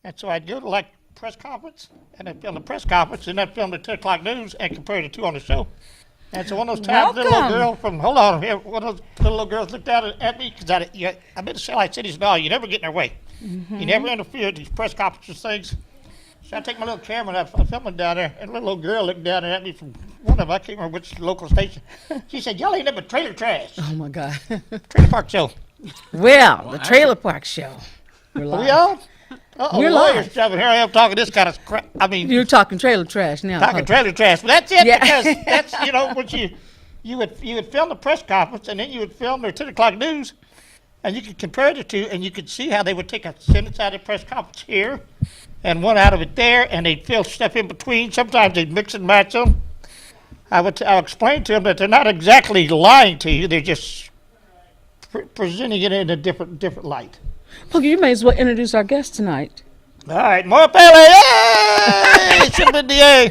And so I'd go to like press conference, and I'd film the press conference, and I'd film the 10 o'clock news and compare the two on the show. And so one of those times, the little girl from, hold on, here, one of those little girls looked out at me, because I've been to satellite cities and all, you never get in their way. You never interfere with these press conferences things. So I take my little camera, and I'm filming down there, and a little girl looked down at me from one of them, I can't remember which local station. She said, y'all ain't never trailer trash. Oh, my God. Trailer park show. Well, the Trailer Park Show. We're live. Are we on? We're lawyers live. jumping here. I am talking this kind of crap. I mean, You're talking trailer trash now. talking huh? trailer trash. But that's it, Yeah. because that's, what you would film the press conference, and then you would film their 10 o'clock news, and you could compare the two, and you could see how they would take a sentence out of the press conference here, and one out of it there, and they'd fill stuff in between. Sometimes they'd mix and match them. I'll explain to them that they're not exactly lying to you. They're just presenting it in a different light. Look, you may as well introduce our guest tonight. All right, Maura Phelan, yay! Should have been the A.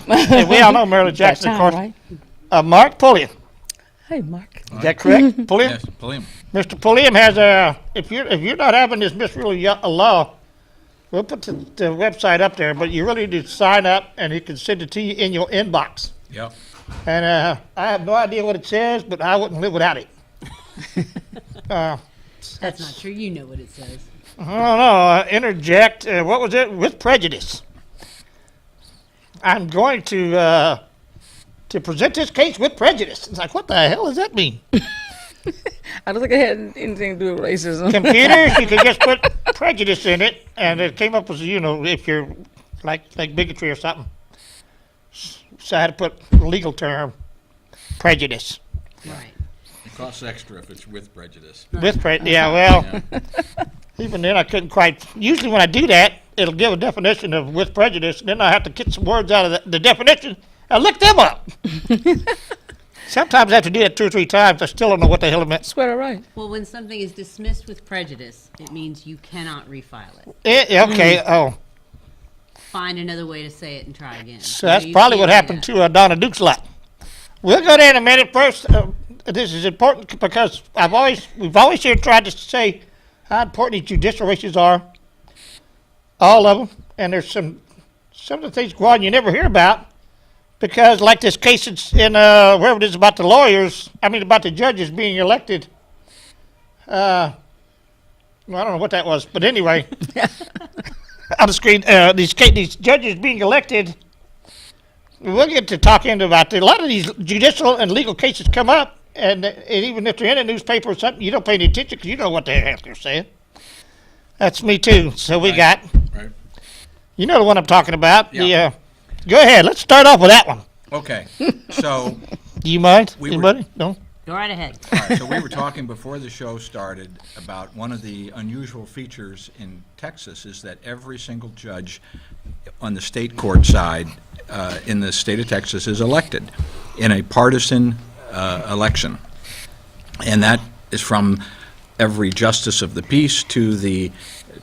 Hey, we all know Marilyn Jackson, of course. Right? Mark Pulliam. Hey, Mark. Is that correct? Pulliam? Yes, Pulliam. Mr. Pulliam has a, if you're not having this Misrule law, we'll put the website up there, but you really need to sign up, and he can send it to you in your inbox. Yep. And I have no idea what it says, but I wouldn't live without it. That's not true. You know what it says. I don't know. Interject. What was it? With prejudice. I'm going to present this case with prejudice. It's like, what the hell does that mean? I don't think it had anything to do with racism. Computers, you can just put prejudice in it, and it came up as, if you're like bigotry or something. So I had to put legal term, prejudice. Right. It costs extra if it's with prejudice. With prejudice, yeah, well, even then I couldn't quite, usually when I do that, it'll give a definition of with prejudice, and then I have to get some words out of the definition and look them up. Sometimes I have to do that 2 or 3 times. I still don't know what the hell it meant. Swear right. Well, when something is dismissed with prejudice, it means you cannot refile it. Okay, oh. Find another way to say it and try again. So that's probably what happened to Donna Duke's lot. We'll go there in a minute. First, this is important because we've always here tried to say how important these judicial races are, all of them, and there's some of the things go on you never hear about because, like this case in wherever it is about about the judges being elected. Well, I don't know what that was, but anyway, on the screen, these judges being elected. We'll get to talking about a lot of these judicial and legal cases come up, and even if they're in a newspaper or something, you don't pay any attention because you know what the heck they're saying. That's me too. So we got, Right. you know the one I'm talking about. Yeah. Go ahead. Let's start off with that one. Okay. So, Do you mind? We were- Anybody? No. Go right ahead. all right, so we were talking before the show started about one of the unusual features in Texas is that every single judge on the state court side in the state of Texas is elected in a partisan election. And that is from every justice of the peace to the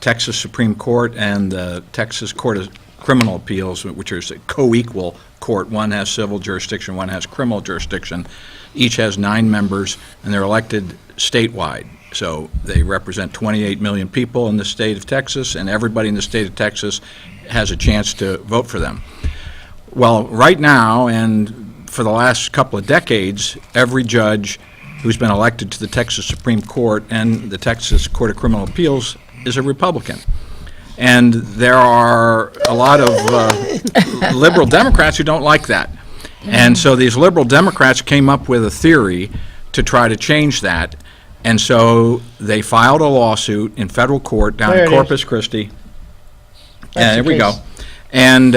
Texas Supreme Court and the Texas Court of Criminal Appeals, which is a co-equal court. One has civil jurisdiction, one has criminal jurisdiction. Each has 9 members, and they're elected statewide. So they represent 28 million people in the state of Texas, and everybody in the state of Texas has a chance to vote for them. Well, right now, and for the last couple of decades, every judge who's been elected to the Texas Supreme Court and the Texas Court of Criminal Appeals is a Republican. And there are a lot of liberal Democrats who don't like that. And so these liberal Democrats came up with a theory to try to change that. And so they filed a lawsuit in federal court down There in it Corpus Christi. That's There the we go. case. And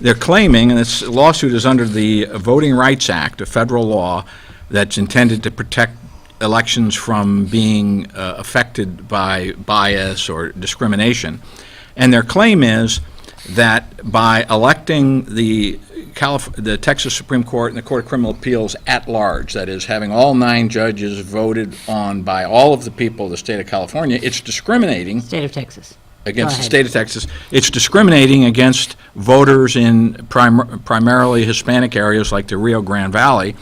they're claiming, and this lawsuit is under the Voting Rights Act, a federal law that's intended to protect elections from being affected by bias or discrimination. And their claim is that by electing the Texas Supreme Court and the Court of Criminal Appeals at large, that is, having all 9 judges voted on by all of the people of the state of California, it's discriminating State of Texas. against Go the ahead. state of Texas. It's discriminating against voters in primarily Hispanic areas like the Rio Grande Valley.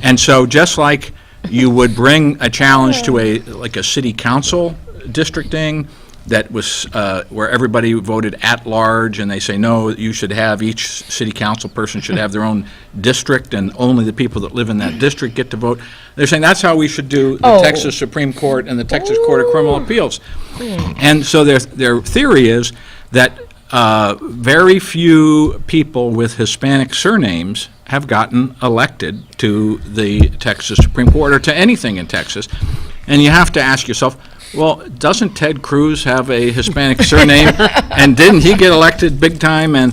And so just like you would bring a challenge to a city council districting that was where everybody voted at large, and they say, no, you should have, each city council person should have their own district, and only the people that live in that district get to vote. They're saying that's how we should do the Texas Supreme Court and the Texas Court of Criminal Appeals. And so their theory is that very few people with Hispanic surnames have gotten elected to the Texas Supreme Court or to anything in Texas. And you have to ask yourself, well, doesn't Ted Cruz have a Hispanic surname? And didn't he get elected big time? And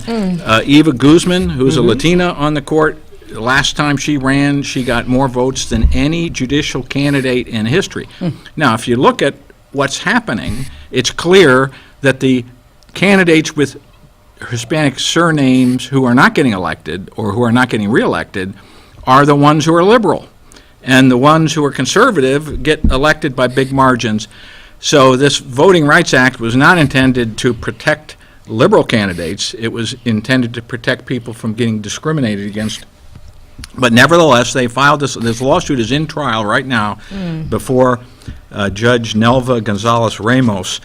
Eva Guzman, who's a Latina on the court, last time she ran, she got more votes than any judicial candidate in history. Now, if you look at what's happening, it's clear that the candidates with Hispanic surnames who are not getting elected or who are not getting reelected are the ones who are liberal. And the ones who are conservative get elected by big margins. So this Voting Rights Act was not intended to protect liberal candidates. It was intended to protect people from getting discriminated against. But nevertheless, they filed this lawsuit is in trial right now before Judge Nelva Gonzalez Ramos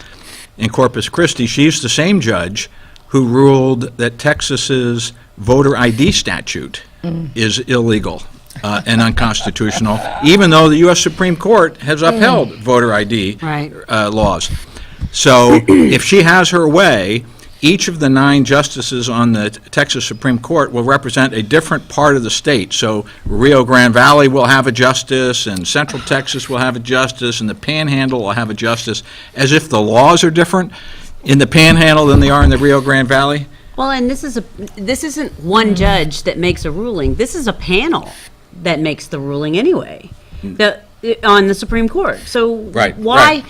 in Corpus Christi. She's the same judge who ruled that Texas's voter ID statute is illegal and unconstitutional, even though the U.S. Supreme Court has upheld voter ID laws. So if she has her way, each of the 9 justices on the Texas Supreme Court will represent a different part of the state. So Rio Grande Valley will have a justice, and Central Texas will have a justice, and the Panhandle will have a justice, as if the laws are different in the Panhandle than they are in the Rio Grande Valley. Well, and this isn't one judge that makes a ruling. This is a panel that makes the ruling anyway. On the Supreme Court. So what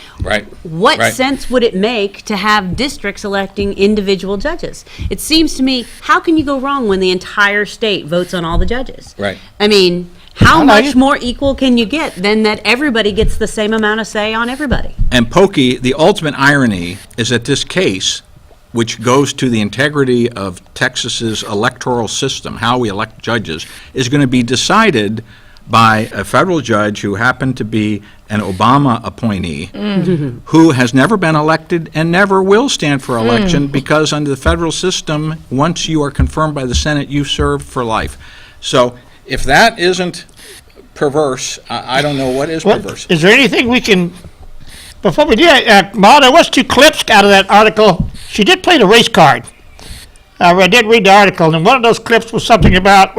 sense would it make to have districts electing individual judges? It seems to me, how can you go wrong when the entire state votes on all the judges? Right. I mean, how much more equal can you get than that everybody gets the same amount of say on everybody? And Pokey, the ultimate irony is that this case, which goes to the integrity of Texas's electoral system, how we elect judges, is going to be decided by a federal judge who happened to be an Obama appointee who has never been elected and never will stand for election because under the federal system, once you are confirmed by the Senate, you serve for life. So if that isn't perverse, I don't know what is perverse. Is there anything we can, before we do that, Ma, there was 2 clips out of that article. She did play the race card. I did read the article, and one of those clips was something about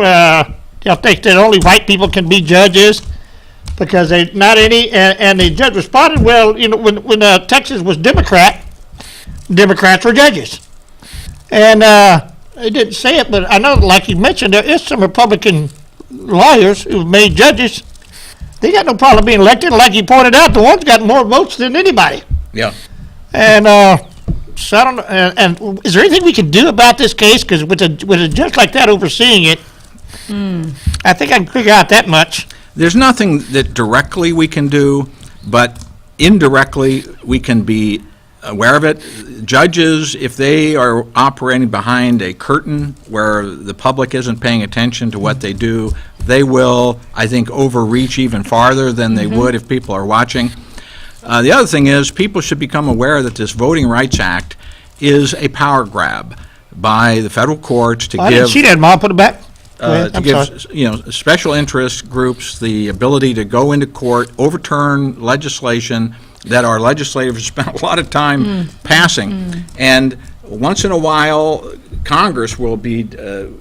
they'll think that only white people can be judges because they not any. And the judge responded, well, you know, when Texas was Democrats were judges. And he didn't say it, but I know, like you mentioned, there is some Republican lawyers who made judges. They got no problem being elected. Like you pointed out, the one's got more votes than anybody. Yeah. And so I don't know. And is there anything we can do about this case? Because with a judge like that overseeing it, I think I can figure out that much. There's nothing that directly we can do, but indirectly we can be aware of it. Judges, if they are operating behind a curtain where the public isn't paying attention to what they do, they will, I think, overreach even farther than they would if people are watching. The other thing is people should become aware that this Voting Rights Act is a power grab by the federal courts to I didn't see that, Mom. Put it back. to give special interest groups the ability to go into court, overturn legislation that our legislators spent a lot of time passing, and once in a while Congress will be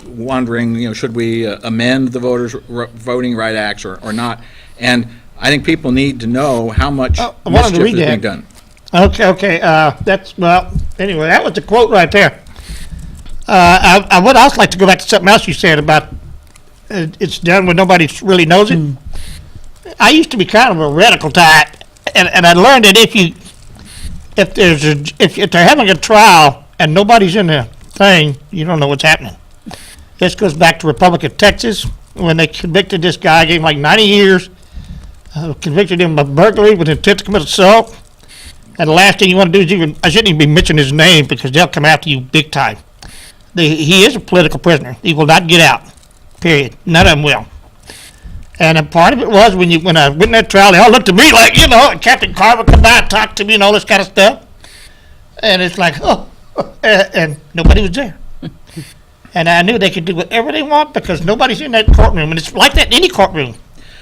wondering, should we amend the Voting Rights Acts or not? And I think people need to know how much mischief is being done. Okay. Anyway, that was the quote right there. I would also like to go back to something else you said about it's done when nobody really knows it. I used to be kind of a radical type, and I learned that if they're having a trial and nobody's in the thing, you don't know what's happening. This goes back to Republic of Texas when they convicted this guy, gave him like 90 years, convicted him of burglary with intent to commit assault. And the last thing you want to do is I shouldn't even be mentioning his name because they'll come after you big time. He is a political prisoner. He will not get out, period. None of them will. And a part of it was when I went in that trial, they all looked at me like, Captain Carver come by and talk to me and all this kind of stuff. And it's like, and nobody was there. And I knew they could do whatever they want because nobody's in that courtroom. And it's like that in any courtroom,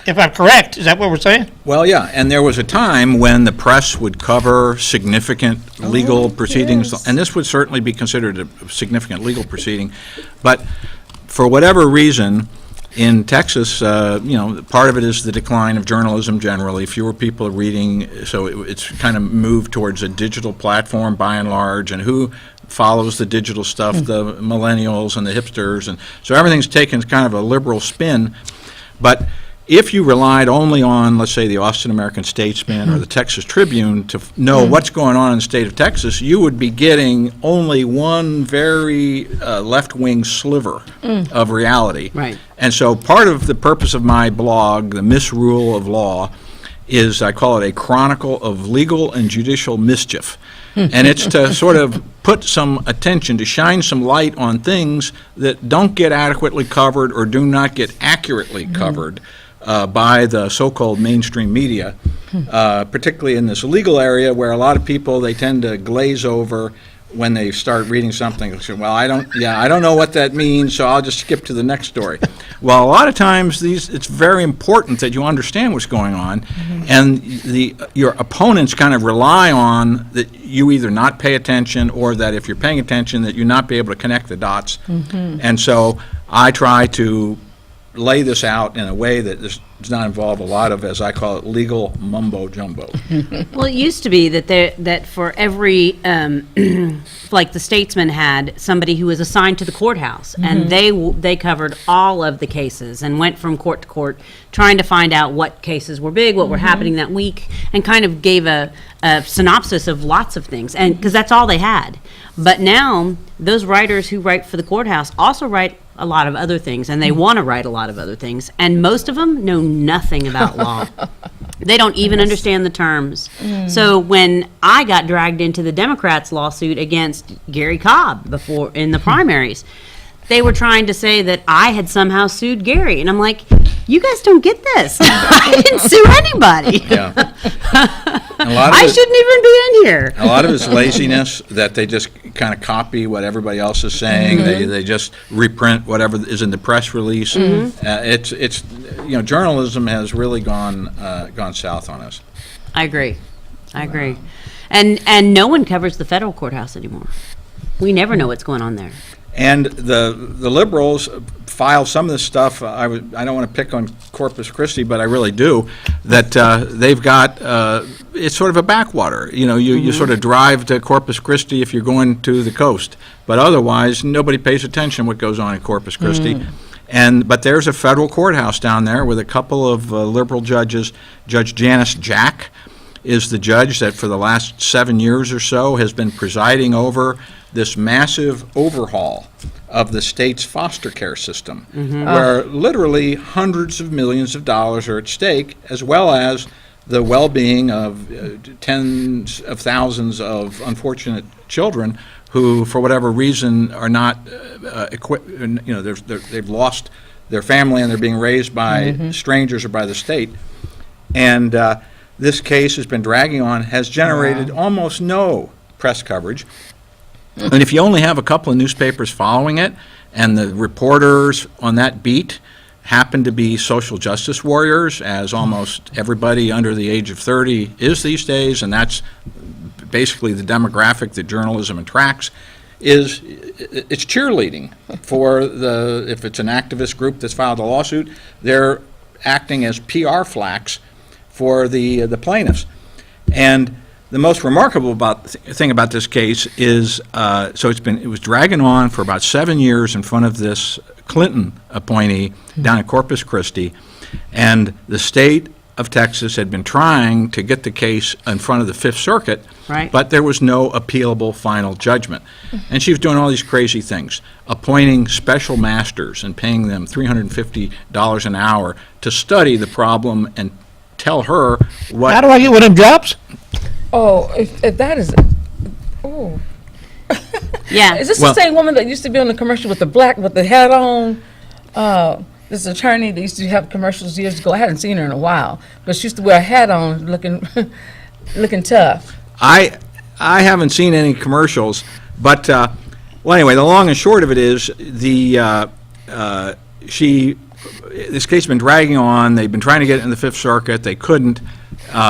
if I'm correct. Is that what we're saying? Well, yeah, and there was a time when the press would cover significant legal proceedings, yes. and this would certainly be considered a significant legal proceeding. But for whatever reason, in Texas, part of it is the decline of journalism generally. Fewer people are reading, so it's kind of moved towards a digital platform by and large. And who follows the digital stuff? The millennials and the hipsters. And so everything's taken kind of a liberal spin. But if you relied only on, let's say, the Austin American-Statesman or the Texas Tribune to know what's going on in the state of Texas, you would be getting only one very left-wing sliver of reality. Right. And so part of the purpose of my blog, The Misrule of Law, is I call it a chronicle of legal and judicial mischief. And it's to sort of put some attention, to shine some light on things that don't get adequately covered or do not get accurately covered by the so-called mainstream media, particularly in this legal area where a lot of people, they tend to glaze over when they start reading something. They say, well, I don't know what that means, so I'll just skip to the next story. Well, a lot of times it's very important that you understand what's going on, and your opponents kind of rely on that you either not pay attention or that if you're paying attention that you not be able to connect the dots. And so I try to lay this out in a way that does not involve a lot of, as I call it, legal mumbo-jumbo. Well, it used to be that for every, like the Statesman had somebody who was assigned to the courthouse, and they covered all of the cases and went from court to court trying to find out what cases were big, what were happening that week, and kind of gave a synopsis of lots of things, and because that's all they had. But now, those writers who write for the courthouse also write a lot of other things, and they want to write a lot of other things, and most of them know nothing about law. They don't even understand the terms. So when I got dragged into the Democrats' lawsuit against Gary Cobb before in the primaries, they were trying to say that I had somehow sued Gary, and I'm like, you guys don't get this. I didn't sue anybody. Yeah. And a lot of I shouldn't even be in here. A lot of it's laziness, that they just kind of copy what everybody else is saying. They just reprint whatever is in the press release. It's journalism has really gone south on us. I agree. And no one covers the federal courthouse anymore. We never know what's going on there. And the liberals file some of this stuff. I don't want to pick on Corpus Christi, but I really do. That they've got it's sort of a backwater. You sort of drive to Corpus Christi if you're going to the coast, but otherwise nobody pays attention what goes on in Corpus Christi. But there's a federal courthouse down there with a couple of liberal judges. Judge Janice Jack is the judge that for the last 7 years or so has been presiding over this massive overhaul of the state's foster care system, where literally hundreds of millions of dollars are at stake, as well as the well-being of tens of thousands of unfortunate children who, for whatever reason, are not equipped. They've lost their family and they're being raised by strangers or by the state. And this case has been dragging on, has generated almost no press coverage. And if you only have a couple of newspapers following it, and the reporters on that beat happen to be social justice warriors, as almost everybody under the age of 30 is these days, and that's basically the demographic that journalism attracts, it's cheerleading for if it's an activist group that's filed a lawsuit, they're acting as PR flacks for the plaintiffs. And the most remarkable thing about this case is, it was dragging on for about 7 years in front of this Clinton appointee down at Corpus Christi, and the state of Texas had been trying to get the case in front of the Fifth Circuit, but there was no appealable final judgment. And she was doing all these crazy things, appointing special masters and paying them $350 an hour to study the problem and tell her what... How do I get one of them jobs? Oh, if that is, oh. Yeah. Is this the same woman that used to be on the commercial with the hat on? this attorney that used to have commercials years ago. I hadn't seen her in a while, but she used to wear a hat on, looking looking tough. I haven't seen any commercials, but well, anyway, the long and short of it is this case has been dragging on. They've been trying to get it in the Fifth Circuit. They couldn't,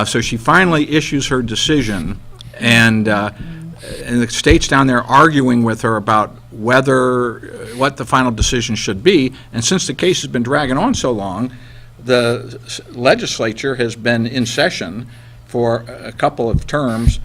so she finally issues her decision, and the state's down there arguing with her about what the final decision should be. And since the case has been dragging on so long, the legislature has been in session for a couple of terms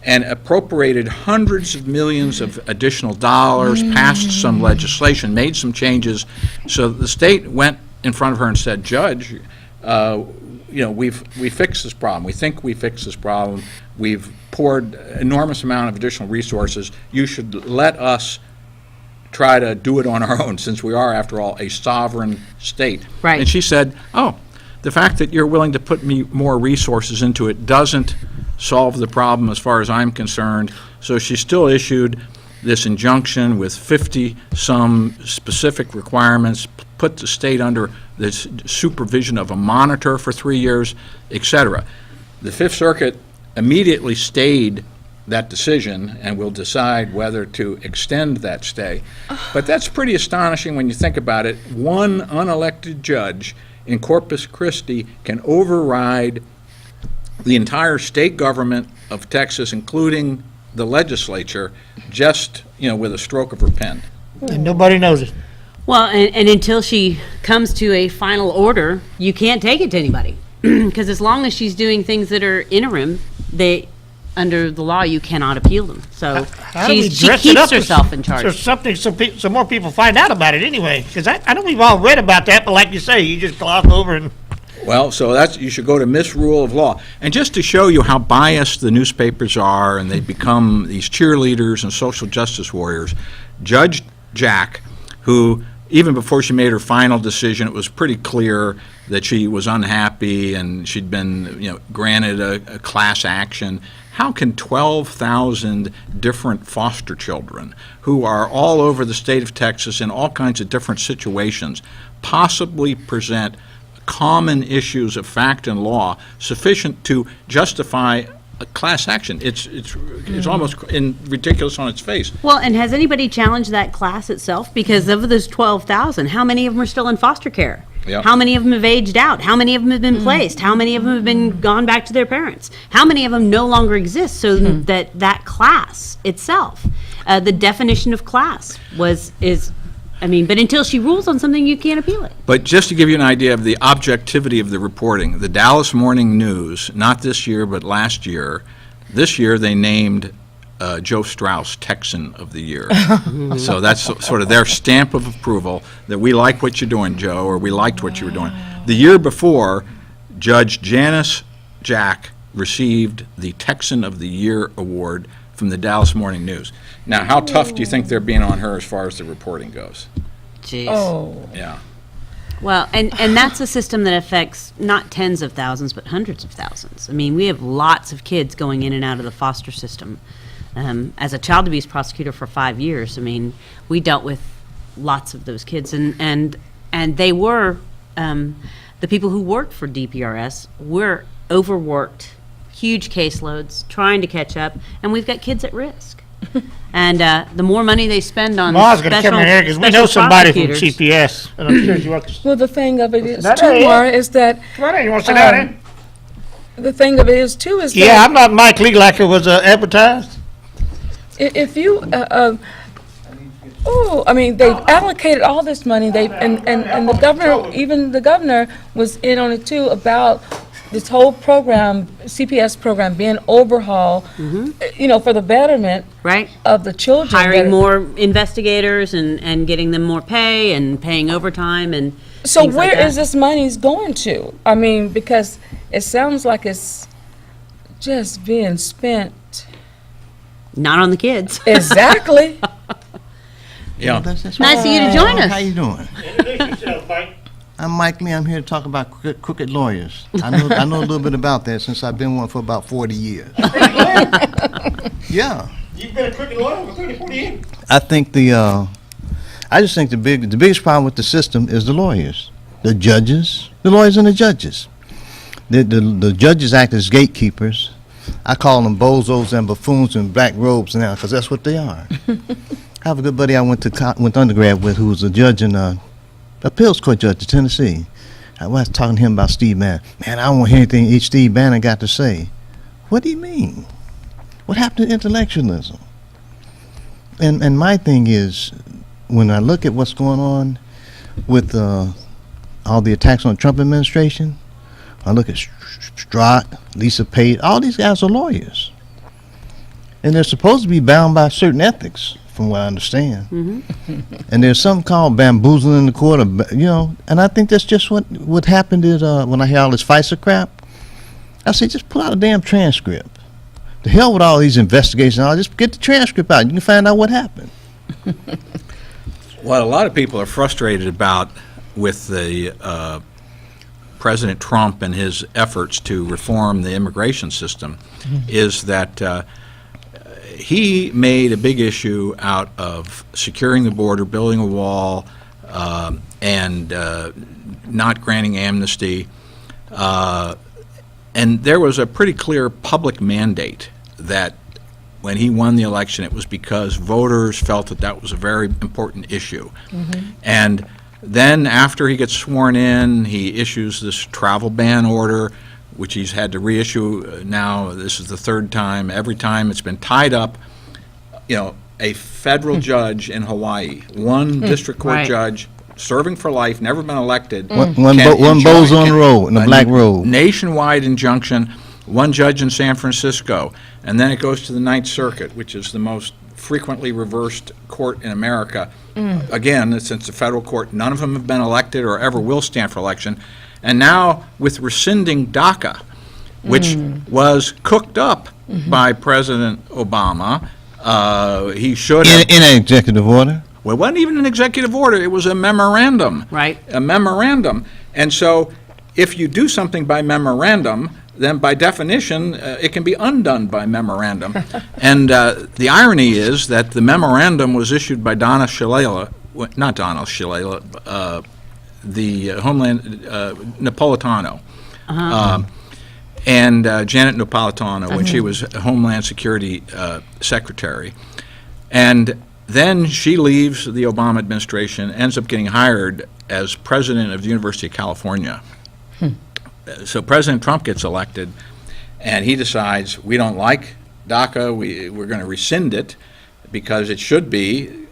and appropriated hundreds of millions of additional dollars, passed some legislation, made some changes. So the state went in front of her and said, Judge, we fixed this problem. We think we fixed this problem. We've poured enormous amount of additional resources. You should let us try to do it on our own, since we are, after all, a sovereign state. Right. And she said, the fact that you're willing to put me more resources into it doesn't solve the problem as far as I'm concerned. So she still issued this injunction with 50-some specific requirements, put the state under this supervision of a monitor for 3 years, et cetera. The Fifth Circuit immediately stayed that decision and will decide whether to extend that stay. But that's pretty astonishing when you think about it. One unelected judge in Corpus Christi can override the entire state government of Texas, including the legislature, just, with a stroke of her pen. And nobody knows it. Well, and until she comes to a final order, you can't take it to anybody. Because as long as she's doing things that are interim, under the law, you cannot appeal them. So How do we she dress it keeps up herself in charge. There's something so more people find out about it anyway. Because I know we've all read about that, but like you say, you just gloss over and. Well, so you should go to Misrule of Law. And just to show you how biased the newspapers are, and they become these cheerleaders and social justice warriors, Judge Jack, who, even before she made her final decision, it was pretty clear that she was unhappy and she'd been, granted a class action. How can 12,000 different foster children, who are all over the state of Texas in all kinds of different situations, possibly present common issues of fact and law sufficient to justify a class action? It's almost ridiculous on its face. Well, and has anybody challenged that class itself? Because of those 12,000, how many of them are still in foster care? Yep. How many of them have aged out? How many of them have been placed? How many of them have been gone back to their parents? How many of them no longer exist? So that class itself, the definition of class but until she rules on something, you can't appeal it. But just to give you an idea of the objectivity of the reporting, the Dallas Morning News, not this year but last year, this year they named Joe Strauss Texan of the Year. So that's sort of their stamp of approval that we like what you're doing, Joe, or we liked what you were doing. The year before, Judge Janice Jack received the Texan of the Year award from the Dallas Morning News. Now, how tough do you think they're being on her as far as the reporting goes? Jeez. Oh. Yeah. Well, and that's a system that affects not tens of thousands, but hundreds of thousands. I mean, we have lots of kids going in and out of the foster system. As a child abuse prosecutor for 5 years, we dealt with lots of those kids, and they were, the people who worked for DPRS were overworked, huge caseloads, trying to catch up, and we've got kids at risk. And the more money they spend on Well, I was going to come in here because we know somebody from prosecutors- CPS. And I'm sure you work. Well, the thing of it is, That too, ain't it. Maura, is that Come on in, you want to sit down in? the thing of it is, too, is Yeah, that I'm not Mike Lee like it was advertised. if you, they've allocated all this money, and the governor, even the governor was in on it too, about this whole program, CPS program, being overhauled, for the betterment Right. of the children. Hiring more investigators and getting them more pay and paying overtime and So things like where that. is this money's going to? Because it sounds like it's just being spent. Not on the kids. Exactly. Yeah. That's Nice of you to join us. How you doing? Introduce yourself, Mike. I'm Mike Lee. I'm here to talk about crooked lawyers. I know a little bit about that since I've been one for about 40 years. Yeah. You've been a crooked lawyer for 30, 40 years. I think I just think the biggest problem with the system is the lawyers. the judges, the lawyers and the judges. The judges act as gatekeepers. I call them bozos and buffoons in black robes now, because that's what they are. I have a good buddy I went to undergrad with, who was a judge in appeals court judge in Tennessee. I was talking to him about Steve Bannon. Man, I don't want to hear anything Steve Bannon got to say. What do you mean? What happened to intellectualism? And my thing is, when I look at what's going on with all the attacks on the Trump administration, I look at Strzok, Lisa Page, all these guys are lawyers. And they're supposed to be bound by certain ethics, from what I understand. And there's something called bamboozling the court, and I think that's just what happened is when I hear all this FISA crap, I say just pull out a damn transcript. The hell with all these investigations, I'll just get the transcript out. You can find out what happened. What a lot of people are frustrated about with the President Trump and his efforts to reform the immigration system is that he made a big issue out of securing the border, building a wall, and not granting amnesty. And there was a pretty clear public mandate that when he won the election, it was because voters felt that that was a very important issue. And then after he gets sworn in, he issues this travel ban order, which he's had to reissue now. This is the third time. Every time it's been tied up. A federal judge in Hawaii, one district court Right. judge, serving for life, never been elected. One can bows on enjoy- the road in a black robe. Nationwide injunction, one judge in San Francisco, and then it goes to the Ninth Circuit, which is the most frequently reversed court in America. Again, since the federal court, none of them have been elected or ever will stand for election. And now with rescinding DACA, which was cooked up by President Obama, he should have... In an executive order? Well, it wasn't even an executive order. It was a memorandum. Right. A memorandum. And so if you do something by memorandum, then by definition, it can be undone by memorandum. And the irony is that the memorandum was issued by Donna Shalala, not Donna Shalala, the Homeland, Napolitano. And Janet Napolitano, when she was Homeland Security Secretary. And then she leaves the Obama administration, ends up getting hired as president of the University of California. So President Trump gets elected, and he decides, we don't like DACA, we're going to rescind it because it should be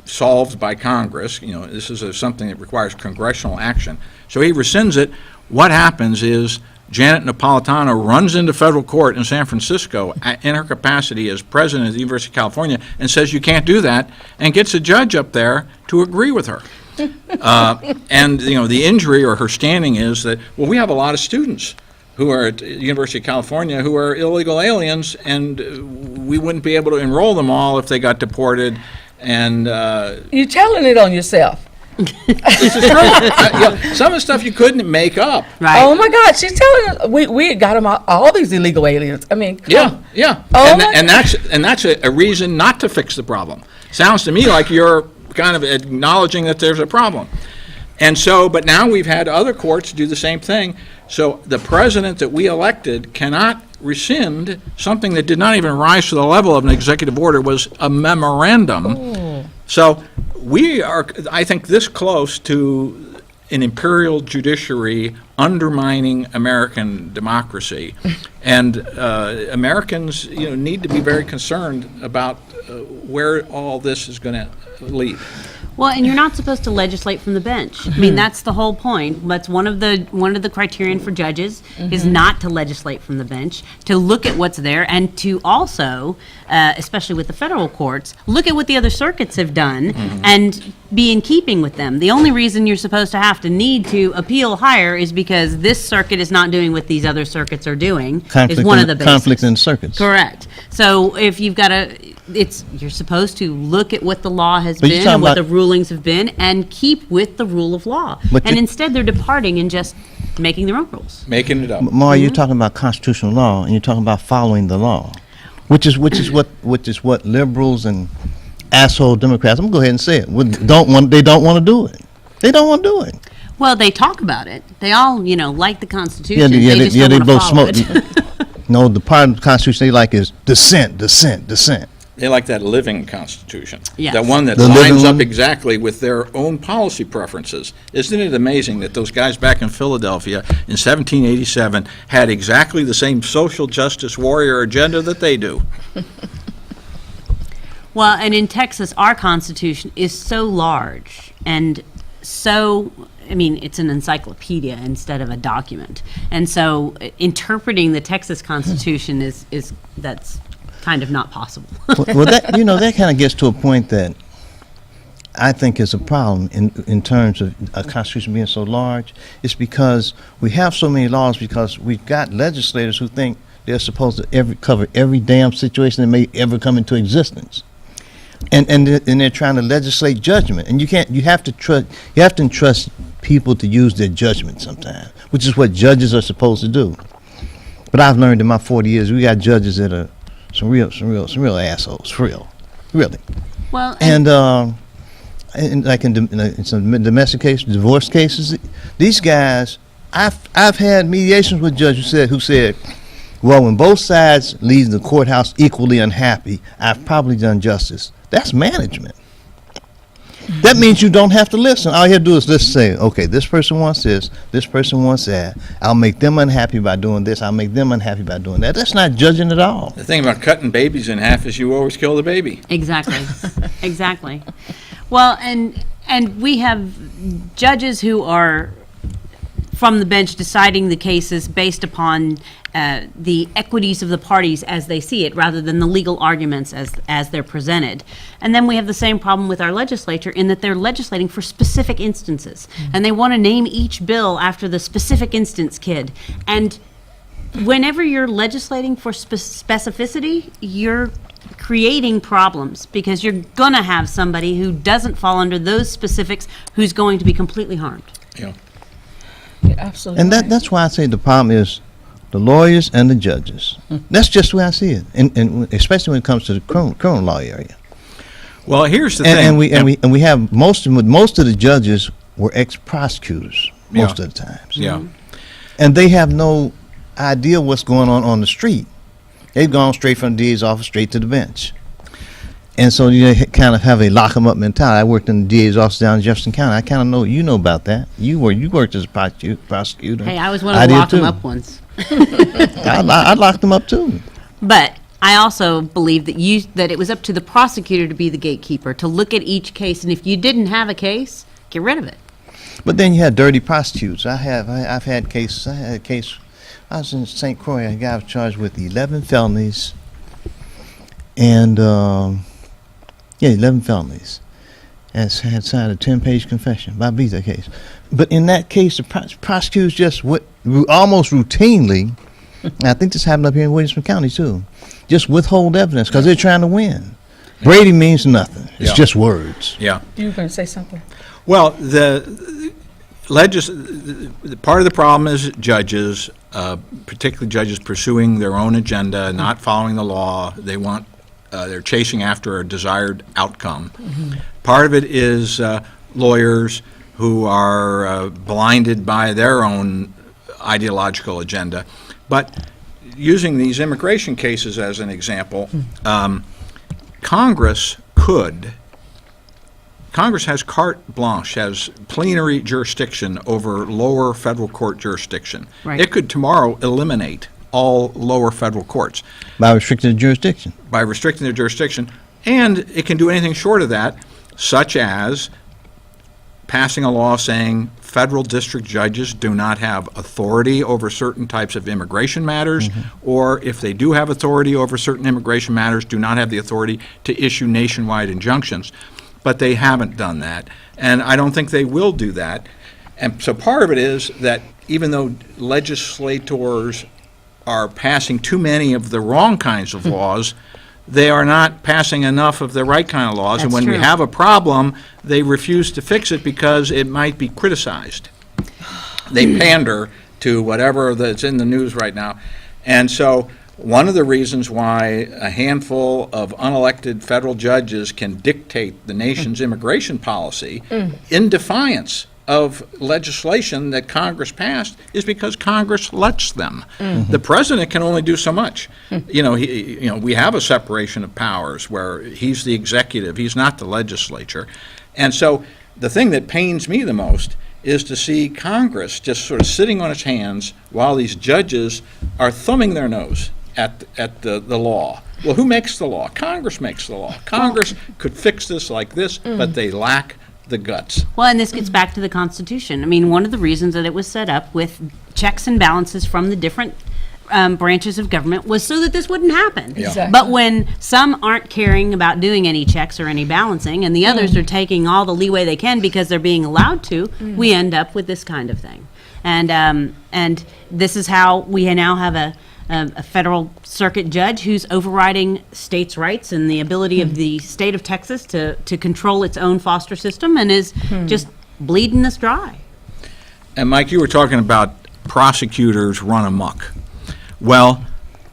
solved by Congress. This is something that requires congressional action. So he rescinds it. What happens is Janet Napolitano runs into federal court in San Francisco in her capacity as president of the University of California and says you can't do that, and gets a judge up there to agree with her. And the injury or her standing is that, well, we have a lot of students who are at the University of California who are illegal aliens, and we wouldn't be able to enroll them all if they got deported. And You're telling it on yourself. this is true. Some of the stuff you couldn't make up. Right. Oh my God, she's telling us we got them all these illegal aliens. I mean, Yeah. Oh my and that's a reason not to fix the problem. Sounds to me like you're kind of acknowledging that there's a problem. And so, but now we've had other courts do the same thing. So the president that we elected cannot rescind something that did not even rise to the level of an executive order, was a memorandum. So we are, I think, this close to an imperial judiciary undermining American democracy. And Americans, need to be very concerned about where all this is going to lead. Well, and you're not supposed to legislate from the bench. I mean, that's the whole point. That's one of the criterion for judges is not to legislate from the bench, to look at what's there, and to also, especially with the federal courts, look at what the other circuits have done and be in keeping with them. The only reason you're supposed to have to need to appeal higher is because this circuit is not doing what these other circuits are doing. Is one of the bases. Conflict in circuits. Correct. So if you've got you're supposed to look at what the law has But you're been talking and what about- the rulings have been and keep with the rule of law. But And you- instead, they're departing and just making their own rules. Making it up. Maura, you're talking about constitutional law, and you're talking about following the law, which is what liberals and asshole Democrats, I'm gonna go ahead and say it, they don't want to do it. They don't want to do it. Well, they talk about it. They all, like the Constitution. Yeah, They just don't they wanna both follow smoke. it. No, the part of the Constitution they like is dissent. They like that living Constitution. Yes. The one that The living lines up one? exactly with their own policy preferences. Isn't it amazing that those guys back in Philadelphia in 1787 had exactly the same social justice warrior agenda that they do? Well, and in Texas, our Constitution is so large and so, it's an encyclopedia instead of a document. And so interpreting the Texas Constitution that's kind of not possible. Well, that kind of gets to a point that I think is a problem in terms of a Constitution being so large. It's because we have so many laws because we've got legislators who think they're supposed to cover every damn situation that may ever come into existence. And they're trying to legislate judgment, and you have to entrust people to use their judgment sometimes, which is what judges are supposed to do. But I've learned in my 40 years, we got judges that are some real assholes, for real, really. Well, And like in some domestic cases, divorce cases, these guys, I've had mediations with judges who said, well, when both sides leave the courthouse equally unhappy, I've probably done justice. That's management. That means you don't have to listen. All you have to do is just say, okay, this person wants this person wants that. I'll make them unhappy by doing this. I'll make them unhappy by doing that. That's not judging at all. The thing about cutting babies in half is you always kill the baby. exactly. Exactly. Well, and we have judges who are from the bench deciding the cases based upon the equities of the parties as they see it, rather than the legal arguments as they're presented. And then we have the same problem with our legislature in that they're legislating for specific instances. And they want to name each bill after the specific instance kid. And whenever you're legislating for specificity, you're creating problems because you're going to have somebody who doesn't fall under those specifics who's going to be completely harmed. Yeah. You're absolutely And right. that's why I say the problem is the lawyers and the judges. That's just the way I see it, and especially when it comes to the criminal law area. Well, here's the thing. And we have most of the judges were ex-prosecutors most Yeah. of the times. Yeah. And they have no idea what's going on the street. They've gone straight from the DA's office straight to the bench. And so you kind of have a lock 'em up mentality. I worked in the DA's office down in Jefferson County. I kind of know about that. You worked as a prosecutor. Hey, I was one of the did lock 'em too. up ones. I locked them up too. But I also believe that it was up to the prosecutor to be the gatekeeper, to look at each case, and if you didn't have a case, get rid of it. But then you had dirty prosecutors. I've had cases. I had a case. I was in St. Croix. A guy was charged with 11 felonies, and 11 felonies, and had signed a 10-page confession by Veidt case. But in that case, the prosecutors just almost routinely, and I think this happened up here in Williamson County too, just withhold evidence because they're trying to win. Brady means nothing. It's Yeah. just words. Yeah. You were going to say something. Well, the part of the problem is judges, particularly judges pursuing their own agenda, not following the law. They're chasing after a desired outcome. Part of it is lawyers who are blinded by their own ideological agenda. But using these immigration cases as an example, Congress has carte blanche, has plenary jurisdiction over lower federal court jurisdiction. Right. It could tomorrow eliminate all lower federal courts By restricting the jurisdiction. by restricting their jurisdiction, and it can do anything short of that, such as passing a law saying federal district judges do not have authority over certain types of immigration matters, or if they do have authority over certain immigration matters, do not have the authority to issue nationwide injunctions. But they haven't done that, and I don't think they will do that. And so part of it is that even though legislators are passing too many of the wrong kinds of laws, they are not passing enough of the right kind of laws. And That's when we true. have a problem, they refuse to fix it because it might be criticized. They pander to whatever that's in the news right now. And so one of the reasons why a handful of unelected federal judges can dictate the nation's immigration policy in defiance of legislation that Congress passed is because Congress lets them. The president can only do so much. We have a separation of powers where he's the executive, he's not the legislature. And so the thing that pains me the most is to see Congress just sort of sitting on its hands while these judges are thumbing their nose at the law. Well, who makes the law? Congress makes the law. Congress could fix this like this, but they lack the guts. Well, and this gets back to the Constitution. I mean, one of the reasons that it was set up with checks and balances from the different branches of government was so that this wouldn't happen. Yeah. Exactly. But when some aren't caring about doing any checks or any balancing, and the others are taking all the leeway they can because they're being allowed to, we end up with this kind of thing. And this is how we now have a federal circuit judge who's overriding states' rights and the ability of the state of Texas to control its own foster system, and is just bleeding us dry. And Mike, you were talking about prosecutors run amok. Well,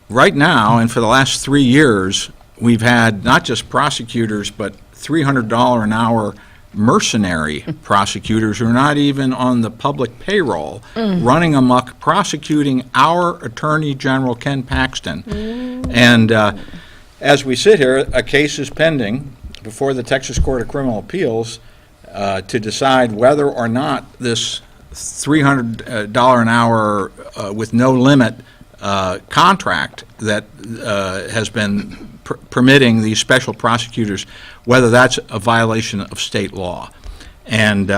right now, and for the last 3 years, we've had not just prosecutors, but $300 an hour mercenary prosecutors who are not even on the public payroll, running amok, prosecuting our Attorney General, Ken Paxton. And as we sit here, a case is pending before the Texas Court of Criminal Appeals to decide whether or not this $300 an hour with no limit contract that has been permitting these special prosecutors, whether that's a violation of state law. And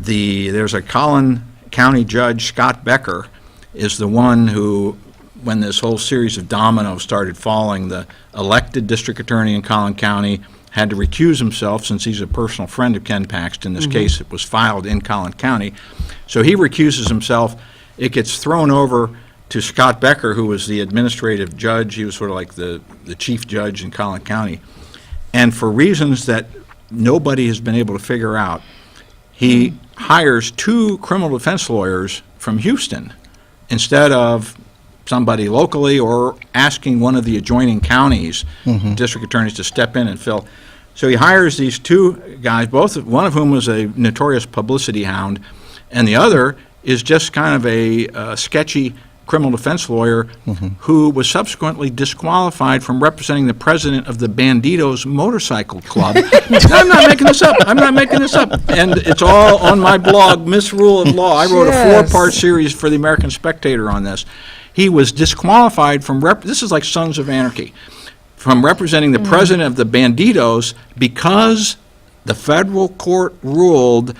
there's a Collin County Judge, Scott Becker, is the one who, when this whole series of dominoes started falling, the elected district attorney in Collin County had to recuse himself since he's a personal friend of Ken Paxton. This case was filed in Collin County. So he recuses himself. It gets thrown over to Scott Becker, who was the administrative judge. He was sort of like the chief judge in Collin County. And for reasons that nobody has been able to figure out, he hires 2 criminal defense lawyers from Houston instead of somebody locally or asking one of the adjoining counties, district attorneys, to step in and fill. So he hires these 2 guys, one of whom was a notorious publicity hound, and the other is just kind of a sketchy criminal defense lawyer who was subsequently disqualified from representing the president of the Banditos Motorcycle Club. I'm not making this up. And it's all on my blog, Misrule of Law. I wrote a 4-part series for the American Spectator on this. He was disqualified from, this is like Sons of Anarchy, from representing the president of the Banditos because the federal court ruled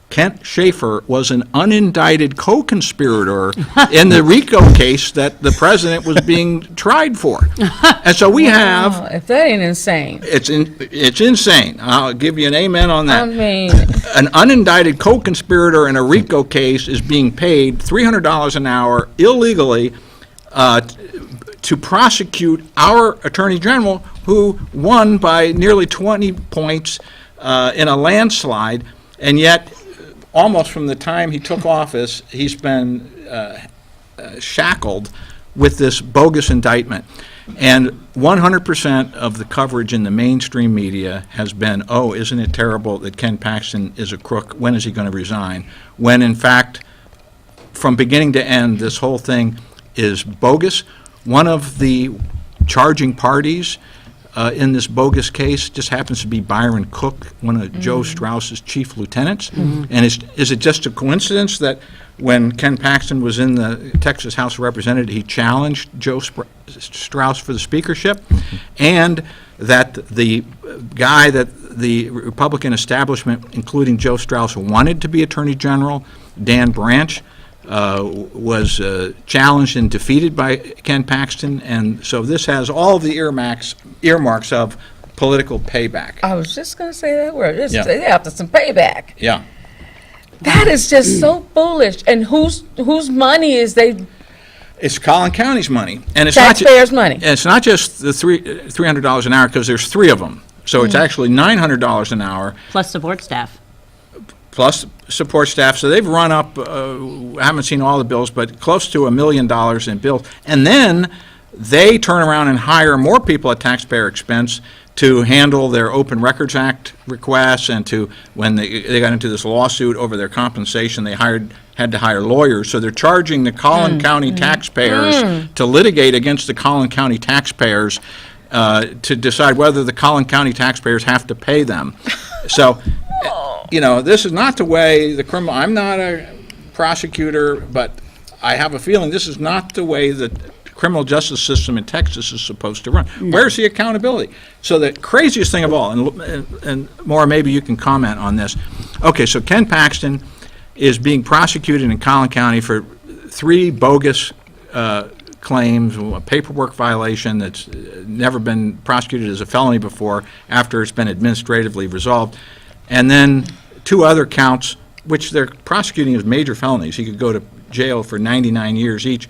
Kent Schaefer was an unindicted co-conspirator in the RICO case that the president was being tried for. And so we have... Oh, if that ain't insane. It's insane. I'll give you an amen on that. I mean... An unindicted co-conspirator in a RICO case is being paid $300 an hour illegally to prosecute our Attorney General, who won by nearly 20 points in a landslide, and yet... almost from the time he took office, he's been shackled with this bogus indictment. And 100% of the coverage in the mainstream media has been, oh, isn't it terrible that Ken Paxton is a crook? When is he going to resign? When, in fact, from beginning to end, this whole thing is bogus. One of the charging parties in this bogus case just happens to be Byron Cook, one of Joe Strauss's chief lieutenants. And is it just a coincidence that when Ken Paxton was in the Texas House of Representatives, he challenged Joe Strauss for the speakership, and that the guy that the Republican establishment, including Joe Strauss, wanted to be Attorney General, Dan Branch, was challenged and defeated by Ken Paxton, and so this has all of the earmarks of political payback. I was just going to say that word. Yeah. They after some payback. Yeah. That is just so foolish. And whose money is they? It's Collin County's money, and it's not Taxpayers' money. it's not just the $300 an hour, because there's 3 of them, so it's actually $900 an hour. Plus support staff. Plus support staff, so they've run up, I haven't seen all the bills, but close to $1 million in bills. And then they turn around and hire more people at taxpayer expense to handle their Open Records Act requests, and to, when they got into this lawsuit over their compensation, they had to hire lawyers. So they're charging the Collin County taxpayers to litigate against the Collin County taxpayers to decide whether the Collin County taxpayers have to pay them. So, this is not the way the criminal, I'm not a prosecutor, but I have a feeling this is not the way the criminal justice system in Texas is supposed to run. Where's the accountability? So the craziest thing of all, and Maura, maybe you can comment on this. Okay, so Ken Paxton is being prosecuted in Collin County for 3 bogus claims, a paperwork violation that's never been prosecuted as a felony before after it's been administratively resolved, and then 2 other counts which they're prosecuting as major felonies. He could go to jail for 99 years each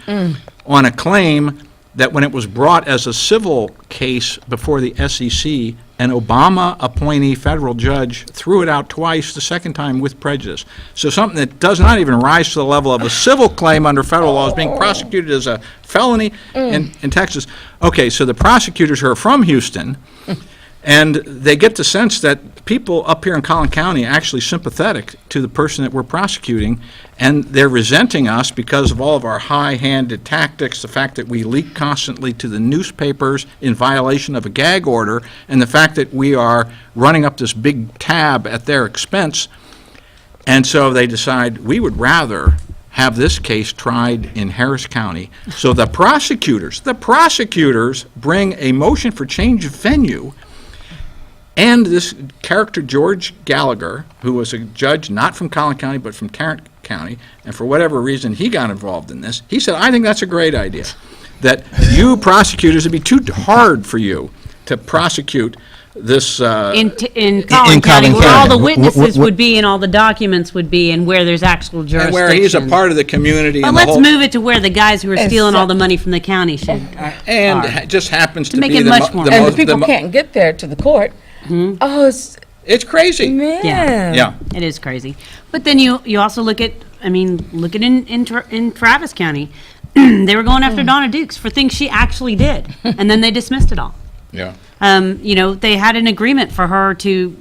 on a claim that when it was brought as a civil case before the SEC, an Obama appointee federal judge threw it out twice, the second time with prejudice. So something that does not even rise to the level of a civil claim under federal law is being prosecuted as a felony in Texas. Okay, so the prosecutors are from Houston, and they get the sense that people up here in Collin County are actually sympathetic to the person that we're prosecuting, and they're resenting us because of all of our high-handed tactics, the fact that we leak constantly to the newspapers in violation of a gag order, and the fact that we are running up this big tab at their expense. And so they decide we would rather have this case tried in Harris County. So the prosecutors bring a motion for change of venue. And this character, George Gallagher, who was a judge not from Collin County but from Tarrant County, and for whatever reason he got involved in this, he said, I think that's a great idea, that you prosecutors, it'd be too hard for you to prosecute this. In Collin Collin County, where all County. the witnesses would be and all the documents would be and where there's actual jurisdiction. And where he's a part of the community. But and the let's whole, move it to where the guys who are stealing all the money from the county should. and it just happens to make be it the, much more the And most. the people can't get there to the court. Oh, It's crazy. man. Yeah. It is crazy. But then you also look at in Travis County, they were going after Donna Dukes for things she actually did, and then they dismissed it all. Yeah. They had an agreement for her to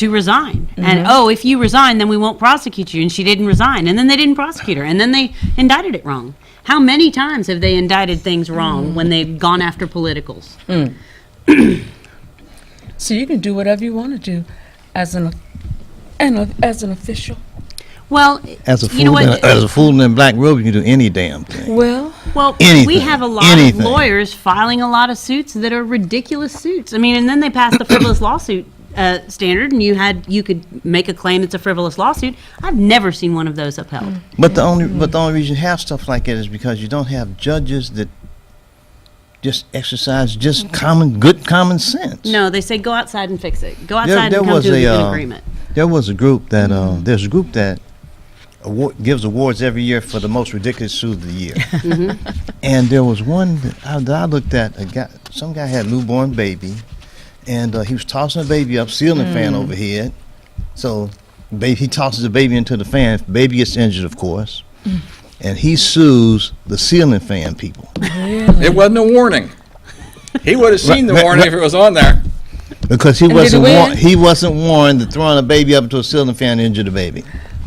resign, and if you resign, then we won't prosecute you, and she didn't resign, and then they didn't prosecute her, and then they indicted it wrong. How many times have they indicted things wrong when they've gone after politicals? So you can do whatever you want to do as an official. Well, As a you know fool, what? as a fool in black robe, you can do any damn thing. Well, Well, Anything, we have a lot anything. of lawyers filing a lot of suits that are ridiculous suits. I mean, and then they passed the frivolous lawsuit standard, and you could make a claim it's a frivolous lawsuit. I've never seen one of those upheld. But the only reason you have stuff like that is because you don't have judges that just exercise just good common sense. No, they say go outside and fix it. Go There- outside there and come was to an a, agreement. There was a group that there's a group that gives awards every year for the most ridiculous suit of the year. And there was one that I looked at. Some guy had a newborn baby, and he was tossing the baby up, ceiling fan overhead. So, he tosses the baby into the fan. Baby gets injured, of course, and he sues the ceiling fan people. It wasn't a warning. He would have seen the warning if it was on there. Because he And did wasn't he win? warned. He wasn't warned that throwing a baby up into a ceiling fan injured the baby.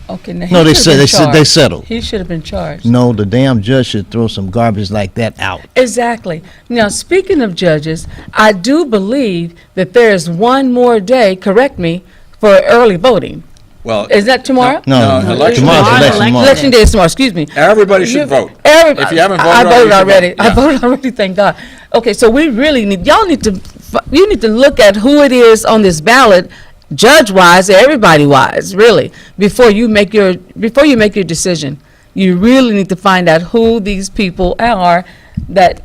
okay. Now No, he they should've said been they said they charged. settled. He should have been charged. No, the damn judge should throw some garbage like that out. Exactly. Now, speaking of judges, I do believe that there is one more day, correct me, for early voting. Well, Is that tomorrow? No, election tomorrow's day. election tomorrow. Election day is tomorrow, excuse me. everybody should vote. Everybody. If you haven't I voted voted already, you already. should vote. I Yeah. voted already, thank God. Okay, so we really need, you need to look at who it is on this ballot, judge-wise, everybody-wise, really, before you make your decision. You really need to find out who these people are that,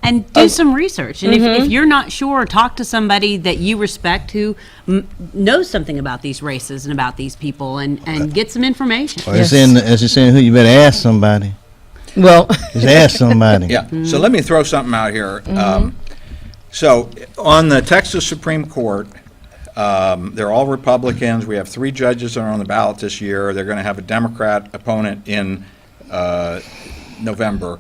And do some research. And if you're not sure, talk to somebody that you respect who knows something about these races and about these people, and get some information. Or as it's saying who, you better ask somebody. well, Just ask somebody. Yeah, so let me throw something out here. So on the Texas Supreme Court, they're all Republicans. We have 3 judges that are on the ballot this year. They're going to have a Democrat opponent in November.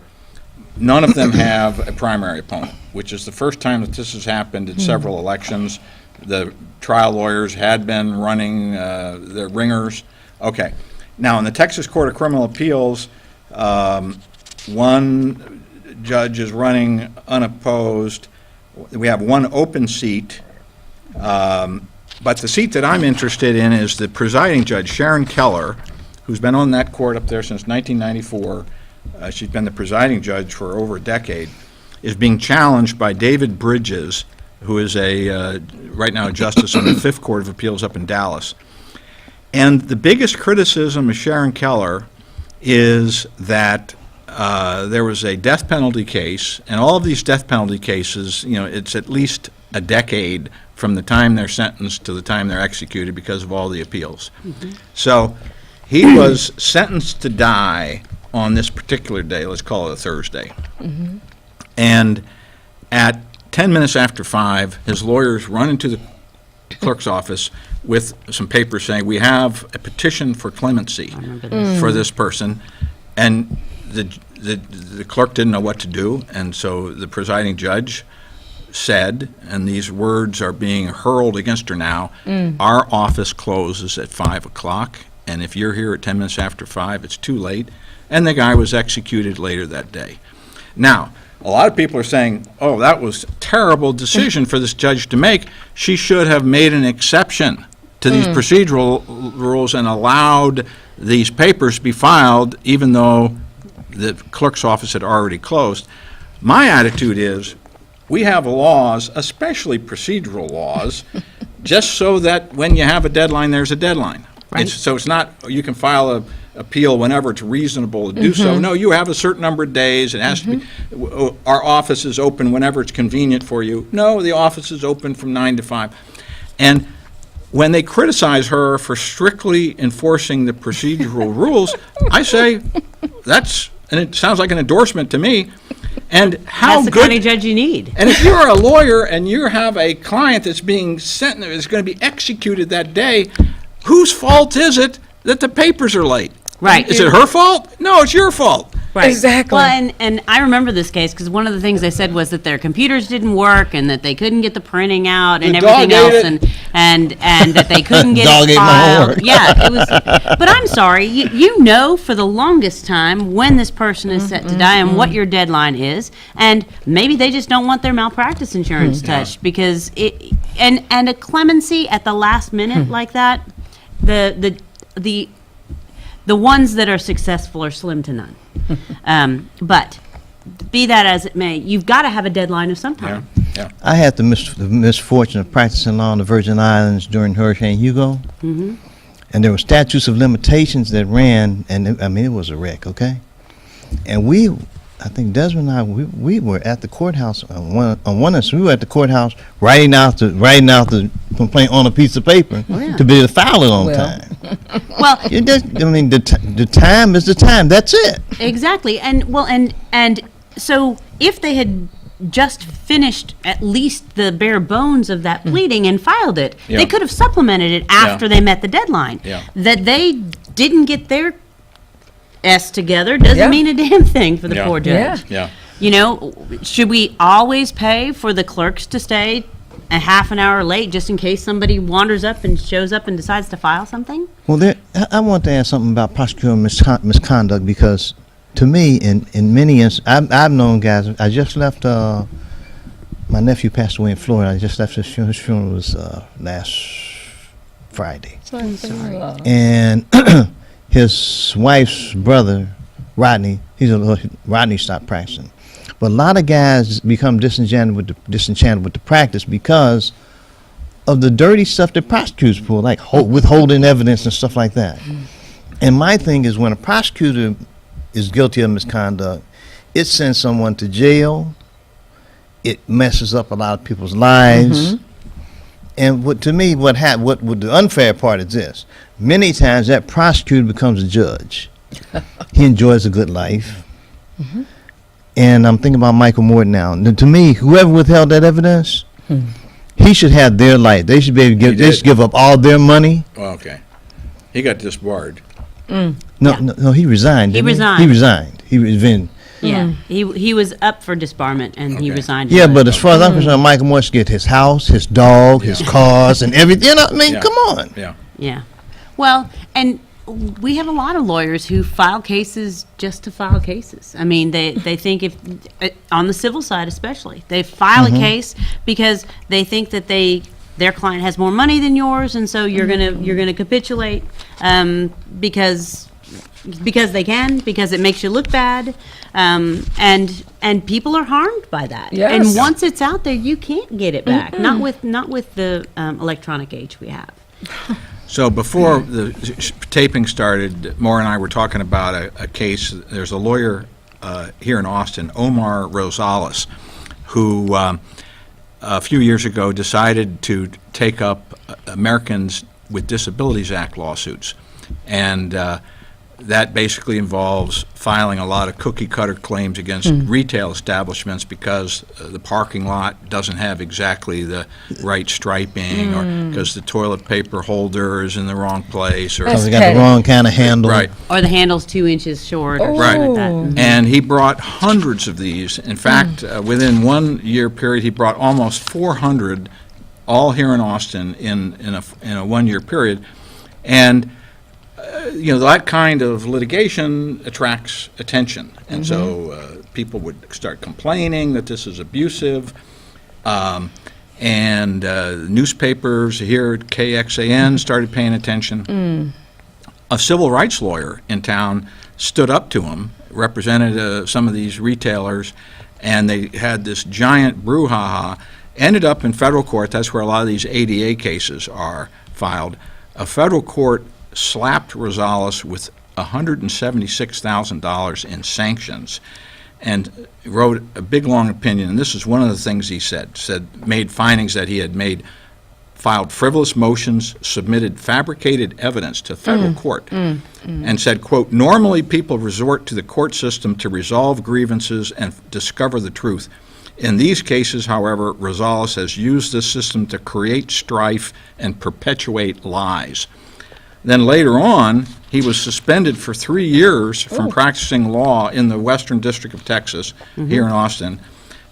none of them have a primary opponent, which is the first time that this has happened in several elections. The trial lawyers had been running the ringers. Okay. Now, in the Texas Court of Criminal Appeals, one judge is running unopposed. We have one open seat. But the seat that I'm interested in is the presiding judge, Sharon Keller, who's been on that court up there since 1994. She's been the presiding judge for over a decade, is being challenged by David Bridges, who is right now a justice on the Fifth Court of Appeals up in Dallas. And the biggest criticism of Sharon Keller is that there was a death penalty case, and all of these death penalty cases, it's at least a decade from the time they're sentenced to the time they're executed because of all the appeals. Mm-hmm. So he was sentenced to die on this particular day, let's call it a Thursday. Mm-hmm. And at 10 minutes after 5, his lawyers run into the clerk's office with some papers saying, we have a petition for clemency for this person. And the clerk didn't know what to do, and so the presiding judge said, and these words are being hurled against her now, our office closes at 5 o'clock, and if you're here at 10 minutes after 5, it's too late. And the guy was executed later that day. Now, a lot of people are saying, oh, that was a terrible decision for this judge to make. She should have made an exception to these procedural rules and allowed these papers to be filed even though the clerk's office had already closed. My attitude is we have laws, especially procedural laws, just so that when you have a deadline, there's a deadline. Right. So it's not you can file a appeal whenever it's reasonable to do so. No, you have a certain number of days. It has to be. Our office is open whenever it's convenient for you. No, the office is open from 9 to 5. And when they criticize her for strictly enforcing the procedural rules, I say and it sounds like an endorsement to me. And how That's the good kind of judge you need. And if you're a lawyer and you have a client that's being sent, is going to be executed that day, whose fault is it that the papers are late? Right. Is it her fault? No, it's your fault. Right. Exactly. Well, and I remember this case because one of the things they said was that their computers didn't work and that they couldn't get the printing out and The everything dog ate else, and that they couldn't get Dog it ate my filed. homework. Yeah, it was. But I'm sorry, you know for the longest time when this person is set to die and what your deadline is, and maybe they just don't want their malpractice insurance touched because and a clemency at the last minute like that, the ones that are successful are slim to none. But be that as it may, you've got to have a deadline of some kind. Yeah. I had the misfortune of practicing law on the Virgin Islands during Hurricane Hugo. Mm-hmm. And there were statutes of limitations that ran, and it was a wreck, okay? And I think Desmond and I, we were at the courthouse on one instance. We were at the courthouse writing out the complaint on a piece of paper to be able to file it on time. Well, the time is the time. That's it. exactly. And so if they had just finished at least the bare bones of that pleading and filed it, Yeah. they could have supplemented it after they met the deadline. Yeah. That they didn't get their S together doesn't mean a damn thing for the Yeah. poor judge. Yeah. Should we always pay for the clerks to stay a half an hour late just in case somebody wanders up and shows up and decides to file something? Well, I want to add something about prosecutorial misconduct because, to me, in many instances, I've known guys. I just left. My nephew passed away in Florida. I just left his funeral. His funeral was last Friday. Sorry. And his wife's brother, Rodney, Rodney stopped practicing. But a lot of guys become disenchanted with the practice because of the dirty stuff that prosecutors pull, like withholding evidence and stuff like that. And my thing is, when a prosecutor is guilty of misconduct, it sends someone to jail. It messes up a lot of people's lives. And what the unfair part is this: many times that prosecutor becomes a judge. He enjoys a good life. And I'm thinking about Michael Moore now. And to me, whoever withheld that evidence, he should have their life. They should be able to they should give up all their money. Well, okay. He got disbarred. No, he resigned. He didn't resigned. He resigned. Yeah, he was up for disbarment, and he Okay. resigned. Yeah, anyway. but as far as I'm concerned, Michael wants to get his house, his dog, his cars, and everything. You know what I mean? Yeah. Come on. Yeah. Yeah. Well, and we have a lot of lawyers who file cases just to file cases. I mean, they think if, on the civil side especially, they file a case because they think that their client has more money than yours, and so you're gonna capitulate because they can, because it makes you look bad, and people are harmed by that. Yes. And once it's out there, you can't get it back. Not with the electronic age we have. So before the taping started, Maura and I were talking about a case. There's a lawyer here in Austin, Omar Rosales, who a few years ago decided to take up Americans with Disabilities Act lawsuits. And that basically involves filing a lot of cookie-cutter claims against retail establishments because the parking lot doesn't have exactly the right striping, or because the toilet paper holder is in the wrong place, or That's Because they got petty. the wrong kind of handle. right. Or the handle's 2 inches short or Right. something like that. And he brought hundreds of these. In fact, within 1 year period, he brought almost 400, all here in Austin, in a 1 year period. And that kind of litigation attracts attention, and so people would start complaining that this is abusive. And newspapers here at KXAN started paying attention. A civil rights lawyer in town stood up to him, represented some of these retailers, and they had this giant brouhaha. Ended up in federal court. That's where a lot of these ADA cases are filed. A federal court slapped Rosales with $176,000 in sanctions, and wrote a big long opinion. And this is one of the things he made findings that he had filed frivolous motions, submitted fabricated evidence to federal court, and said, quote, normally people resort to the court system to resolve grievances and discover the truth. In these cases, however, Rosales has used this system to create strife and perpetuate lies. Then later on, he was suspended for 3 years from practicing law in the Western District of Texas, here in Austin.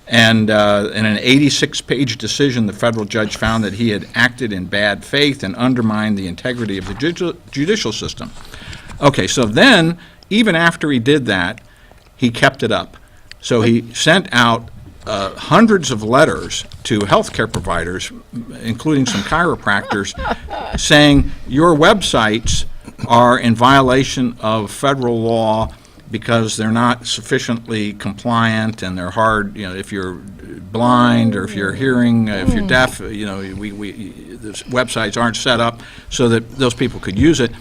And in an 86-page decision, the federal judge found that he had acted in bad faith and undermined the integrity of the judicial system. Okay, so then, even after he did that, he kept it up. So he sent out hundreds of letters to healthcare providers, including some chiropractors, saying your websites are in violation of federal law because they're not sufficiently compliant and they're hard. If you're blind or if you're hearing, if you're deaf, the websites aren't set up so that those people could use it.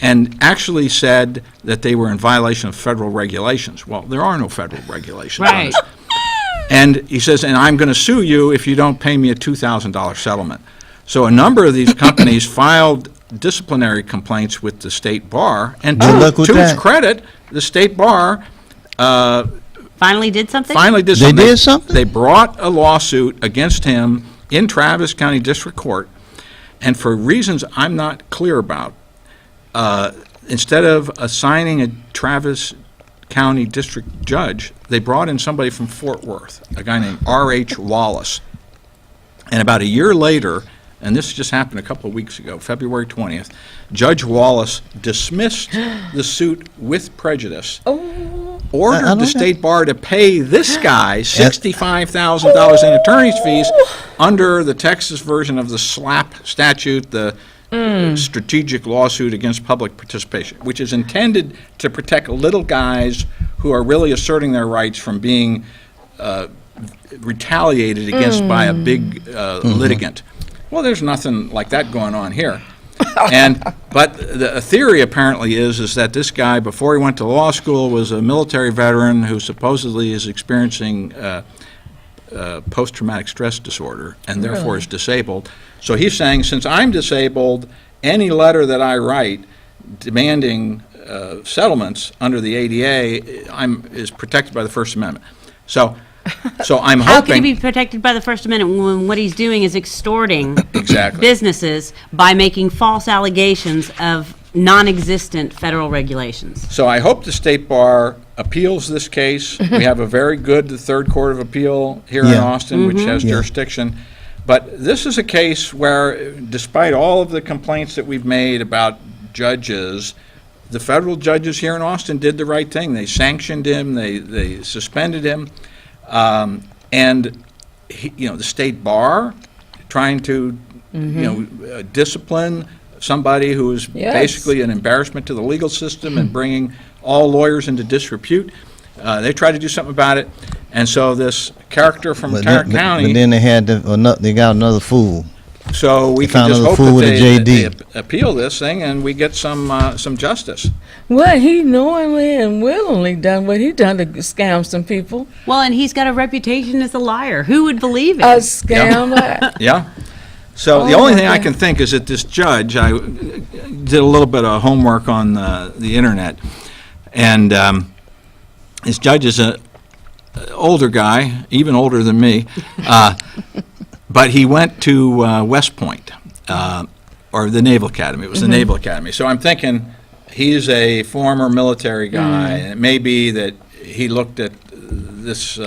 And actually said that they were in violation of federal regulations. Well, there are no federal regulations on this. And he says, and I'm going to sue you if you don't pay me a $2,000 settlement. So a number of these companies filed disciplinary complaints with the state bar, and to its credit, the state bar Finally did something? They did something? They brought a lawsuit against him in Travis County District Court, and for reasons I'm not clear about, instead of assigning a Travis County District Judge, they brought in somebody from Fort Worth, a guy named R.H. Wallace. And about a year later, and this just happened a couple of weeks ago, February 20th, Judge Wallace dismissed the suit with prejudice, ordered the state bar to pay this guy $65,000 in attorney's fees under the Texas version of the SLAPP statute, the strategic lawsuit against public participation, which is intended to protect little guys who are really asserting their rights from being retaliated against by a big litigant. Well, there's nothing like that going on here. But the theory apparently is that this guy, before he went to law school, was a military veteran who supposedly is experiencing post-traumatic stress disorder and therefore is disabled. So he's saying, since I'm disabled, any letter that I write demanding settlements under the ADA is protected by the First Amendment. So I'm hoping... How can he be protected by the First Amendment when what he's doing is extorting businesses by making false allegations of non-existent federal regulations? So I hope the state bar appeals this case. We have a very good Third Court of Appeal here in Yeah. Austin, which has Yeah. jurisdiction. But this is a case where, despite all of the complaints that we've made about judges, the federal judges here in Austin did the right thing. They sanctioned him, they suspended him, and the state bar trying to discipline somebody who is Yes. basically an embarrassment to the legal system and bringing all lawyers into disrepute. They tried to do something about it, and so this character from Tarrant But County. then they got another fool. So we They can found just another hope fool that with a they JD. appeal this thing and we get some justice. Well, he knowingly and willingly done what he done to scam some people. Well, and he's got a reputation as a liar. Who would believe it? A scam. Yeah. So the Oh, only my thing I God. can think is that this judge, I did a little bit of homework on the internet, and this judge is a older guy, even older than me, but he went to West Point, or the Naval Academy. It was the Naval Academy. So I'm thinking he's a former military guy, and it may be that he looked at this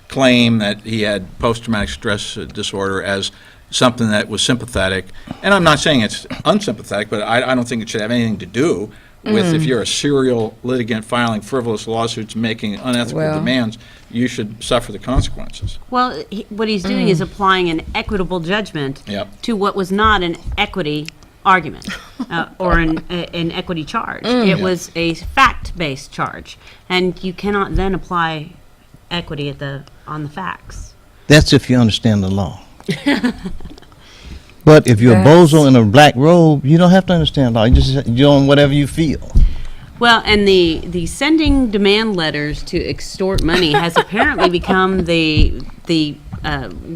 claim that he had post-traumatic stress disorder as something that was sympathetic. And I'm not saying it's unsympathetic, but I don't think it should have anything to do with if you're a serial litigant filing frivolous lawsuits, making unethical Well. demands, you should suffer the consequences. Well, what he's doing is applying an equitable judgment Yep. to what was not an equity argument or an equity charge. It was a fact-based charge, and you cannot then apply equity on the facts. That's if you understand the law. But if you're a That's- bozo in a black robe, you don't have to understand law. You're doing whatever you feel. Well, and the sending demand letters to extort money has apparently become the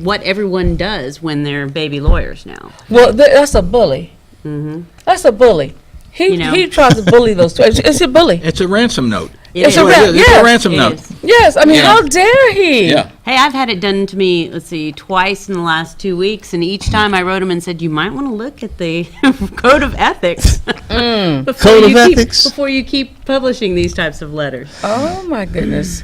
what everyone does when they're baby lawyers now. Well, that's a bully. That's a bully. He You know. he tries to bully those two. It's a bully. It's a ransom note. It's is. a It's yes. a ransom It note. is. Yes, I mean, Yeah. how dare he? Yeah. Hey, I've had it done to me, let's see, twice in the last 2 weeks, and each time I wrote them and said, you might want to look at the code of ethics. before Code of you keep- ethics? Before you keep publishing these types of letters. Oh my goodness,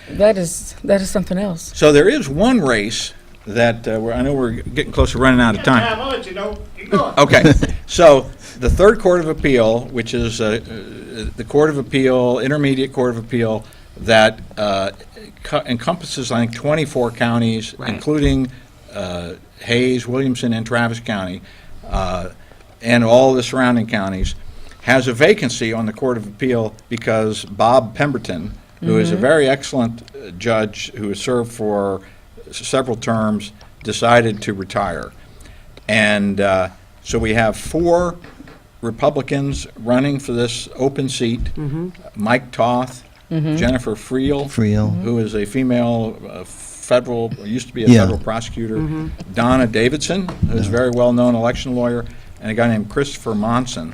that is something else. So there is one race that I know we're getting close to running out of time. I'll let you know. Keep going. Okay, so the Third Court of Appeal, which is the Court of Appeal, Intermediate Court of Appeal, that encompasses, I think, 24 counties, Right. including Hayes, Williamson, and Travis County, and all the surrounding counties, has a vacancy on the Court of Appeal because Bob Pemberton, who is a very excellent judge who has served for several terms, decided to retire. And so we have 4 Republicans running for this open seat. Mike Toth, Jennifer Friel, who is a female federal, or used to be a Yeah. federal prosecutor, Donna Davidson, who's a very well-known election lawyer, and a guy named Christopher Monson.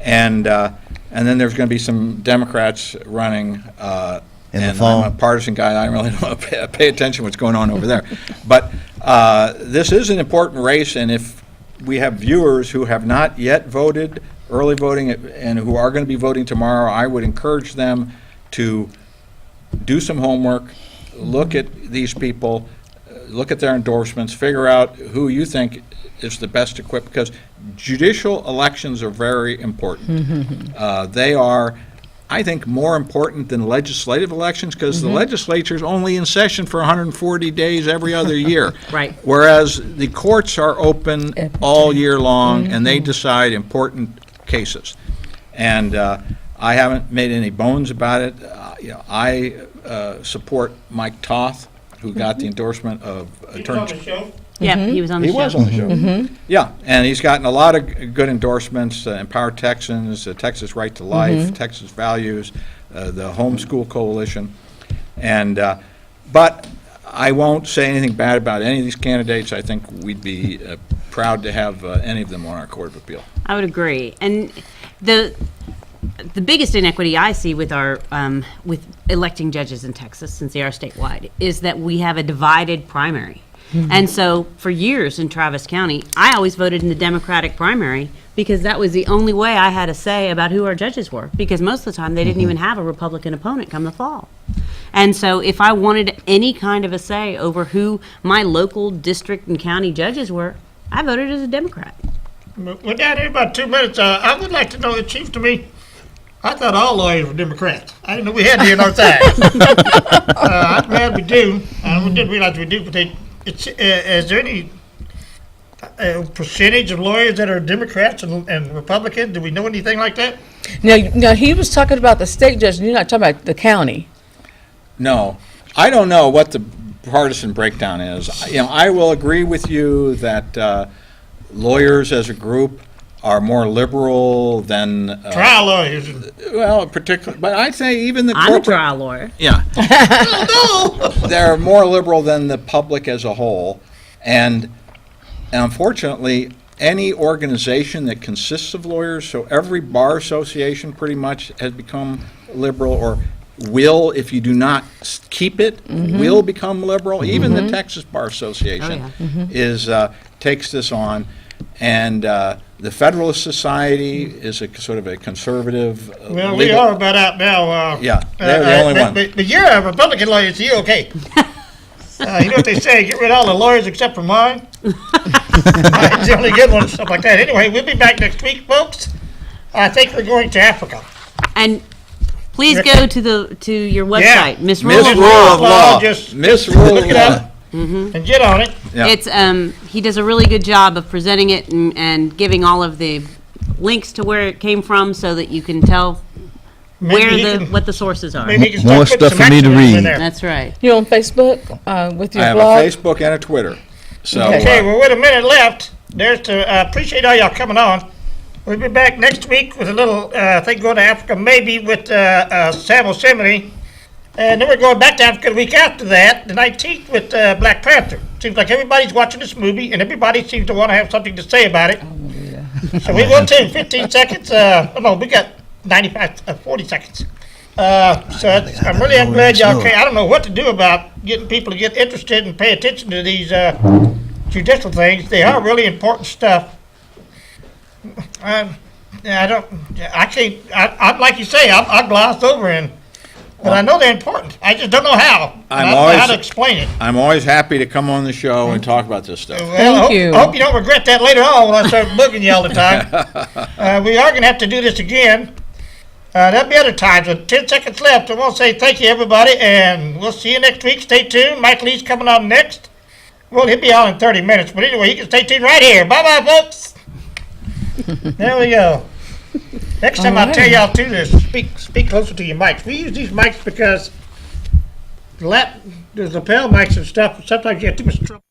And then there's going to be some Democrats running. In the And fall. I'm a partisan guy. I really don't pay attention to what's going on over there. But this is an important race, and if we have viewers who have not yet voted, early voting, and who are going to be voting tomorrow, I would encourage them to do some homework, look at these people, look at their endorsements, figure out who you think is the best equipped, because judicial elections are very important. They are, I think, more important than legislative elections, because the legislature's only in session for 140 days every other year. Right. Whereas the courts are open all year long, and they decide important cases. And I haven't made any bones about it. I support Mike Toth, who got the endorsement of He was on Attorney. the show. Yeah, he was on the He show. was on the show. Yeah, and he's gotten a lot of good endorsements, Empower Texans, Texas Right to Life, Texas Values, the Homeschool Coalition. And, but I won't say anything bad about any of these candidates. I think we'd be proud to have any of them on our Court of Appeal. I would agree. And the biggest inequity I see with our with electing judges in Texas, since they are statewide, is that we have a divided primary. And so for years in Travis County, I always voted in the Democratic primary because that was the only way I had a say about who our judges were, because most of the time they didn't even have a Republican opponent come the fall. And so if I wanted any kind of a say over who my local district and county judges were, I voted as a Democrat. We're down here about 2 minutes. I would like to know, it seems to me, I thought all lawyers were Democrats. I didn't know we had to hear no side. I'm glad we do. We didn't realize we do, but is there any percentage of lawyers that are Democrats and Republicans? Do we know anything like that? Now, he was talking about the state judge, and you're not talking about the county. No, I don't know what the partisan breakdown is. You know, I will agree with you that lawyers as a group are more liberal than Trial lawyers. well, particularly, but I'd say even the I'm a corporate. trial lawyer. Yeah, they're more liberal than the public as a whole, and unfortunately, any organization that consists of lawyers, so every bar association pretty much has become liberal, or will, if you do not keep it, will become liberal. Even the Texas Bar Association is takes this on, and the Federalist Society is a sort of a conservative. Well, we are about out now. Yeah, they're the only one. But you're a Republican lawyer, so you're okay. You know what they say, get rid of all the lawyers except for mine. Mine's the only good one, stuff like that. Anyway, we'll be back next week, folks. I think we're going to Africa. And please go to your website, Misrule Misrule of of Law. Law. Just Misrule look of it Law. up and get on it. Yeah. It's he does a really good job of presenting it and giving all of the links to where it came from, so that you can tell Maybe he can- what the sources are. Maybe he can More start putting stuff some for me to acronyms in read. there. That's right. You're on Facebook with I your have blog? a Facebook and a Twitter. So Okay, well, with a minute left, appreciate all y'all coming on. We'll be back next week with a little thing going to Africa, maybe with Sam Yosemite. And then we're going back to Africa the week after that, the 19th, with Black Panther. Seems like everybody's watching this movie, and everybody seems to want to have something to say about it. So we will take 15 seconds. No, we got 40 seconds. I'm glad y'all came. I don't know what to do about getting people to get interested and pay attention to these judicial things. They are really important stuff. I'm like you say, I glossed over but I know they're important. I just don't know how. I don't know how to explain it. I'm always happy to come on the show and talk about this stuff. Well, Thank you. I hope you don't regret that later on when I start bugging you all the time. We are going to have to do this again. There'll be other times. With 10 seconds left, I want to say thank you, everybody, and we'll see you next week. Stay tuned. Mike Lee's coming on next. Well, he'll be on in 30 minutes, but anyway, you can stay tuned right here. Bye-bye, folks. There we go. Next time I'll tell y'all too to speak closer to your mics. We use these mics because there's lapel mics and stuff. Sometimes you have too much trouble.